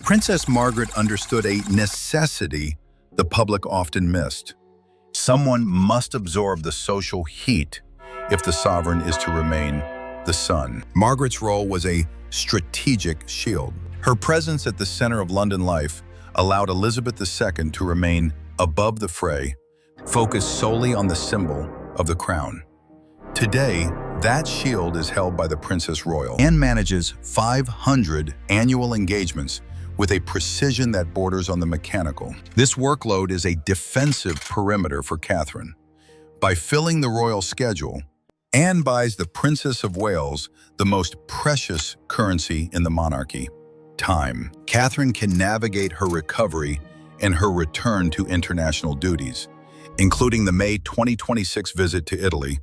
Princess Margaret understood a necessity the public often missed. Someone must absorb the social heat if the sovereign is to remain the sun. Margaret's role was a strategic shield. Her presence at the center of London life allowed Elizabeth II to remain above the fray, focused solely on the symbol of the crown. Today, that shield is held by the Princess Royal and manages 500 annual engagements with a precision that borders on the mechanical. This workload is a defensive perimeter for Catherine. By filling the royal schedule, Anne buys the Princess of Wales the most precious currency in the monarchy: time. Catherine can navigate her recovery and her return to international duties, including the May 2026 visit to Italy,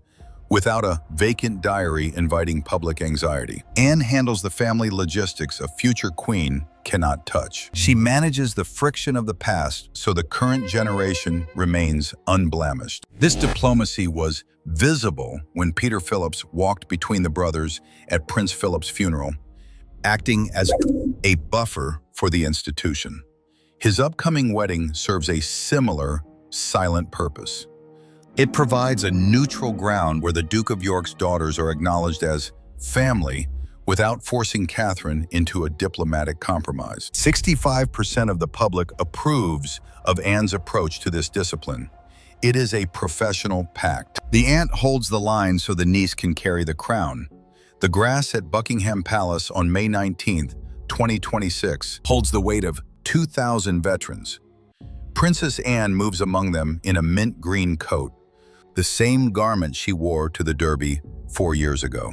without a vacant diary inviting public anxiety. Anne handles the family logistics a future queen cannot touch. She manages the friction of the past so the current generation remains unblemished. This diplomacy was visible when Peter Phillips walked between the brothers at Prince Philip's funeral, acting as a buffer for the institution. His upcoming wedding serves a similar silent purpose. It provides a neutral ground where the Duke of York's daughters are acknowledged as family without forcing Catherine into a diplomatic compromise. 65% of the public approves of Anne's approach to this discipline. It is a professional pact. The aunt holds the line so the niece can carry the crown. The grass at Buckingham Palace on May 19, 2026 holds the weight of 2,000 veterans. Princess Anne moves among them in a mint green coat, the same garment she wore to the Derby 4 years ago.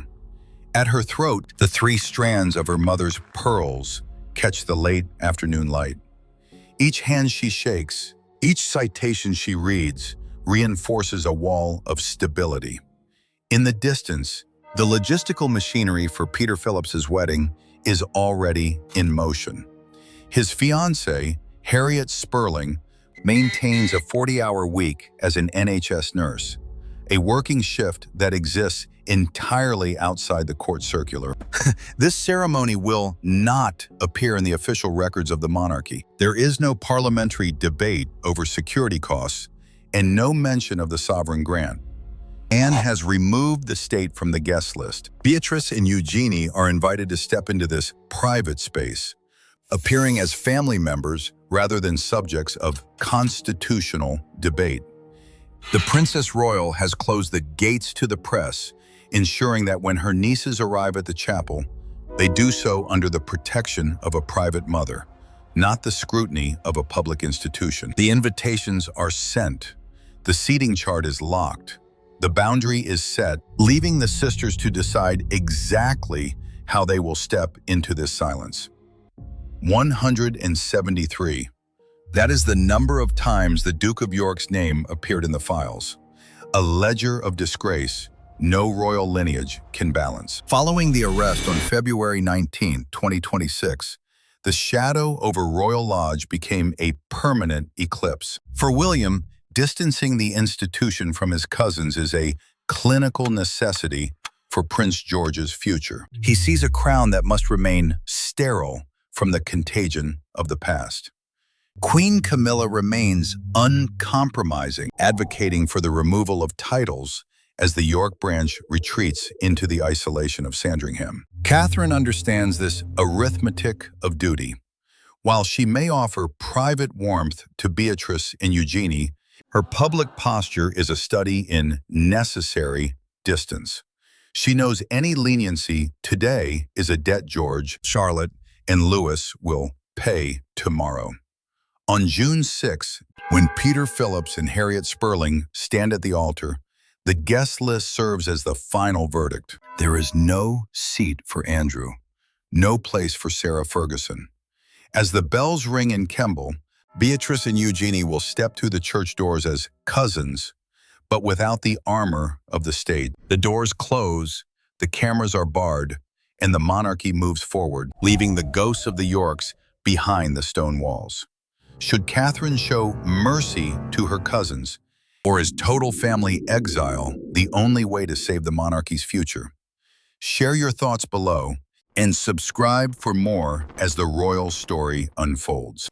At her throat, the 3 strands of her mother's pearls catch the late afternoon light. Each hand she shakes, each citation she reads, reinforces a wall of stability. In the distance, the logistical machinery for Peter Phillips's wedding is already in motion. His fiancée, Harriet Spurling, maintains a 40-hour week as an NHS nurse, a working shift that exists entirely outside the court circular. This ceremony will not appear in the official records of the monarchy. There is no parliamentary debate over security costs and no mention of the sovereign grant. Anne has removed the state from the guest list. Beatrice and Eugenie are invited to step into this private space, appearing as family members rather than subjects of constitutional debate. The Princess Royal has closed the gates to the press, ensuring that when her nieces arrive at the chapel, they do so under the protection of a private mother, not the scrutiny of a public institution. The invitations are sent. The seating chart is locked. The boundary is set, leaving the sisters to decide exactly how they will step into this silence. 173. That is the number of times the Duke of York's name appeared in the files. A ledger of disgrace no royal lineage can balance. Following the arrest on February 19, 2026, the shadow over Royal Lodge became a permanent eclipse. For William, distancing the institution from his cousins is a clinical necessity for Prince George's future. He sees a crown that must remain sterile from the contagion of the past. Queen Camilla remains uncompromising, advocating for the removal of titles as the York branch retreats into the isolation of Sandringham. Catherine understands this arithmetic of duty. While she may offer private warmth to Beatrice and Eugenie, her public posture is a study in necessary distance. She knows any leniency today is a debt George, Charlotte, and Louis will pay tomorrow. On June 6, when Peter Phillips and Harriet Spurling stand at the altar, the guest list serves as the final verdict. There is no seat for Andrew, no place for Sarah Ferguson. As the bells ring in Kemble, Beatrice and Eugenie will step through the church doors as cousins, but without the armor of the state. The doors close, the cameras are barred, and the monarchy moves forward, leaving the ghosts of the Yorks behind the stone walls. Should Catherine show mercy to her cousins, or is total family exile the only way to save the monarchy's future? Share your thoughts below And subscribe for more as the royal story unfolds.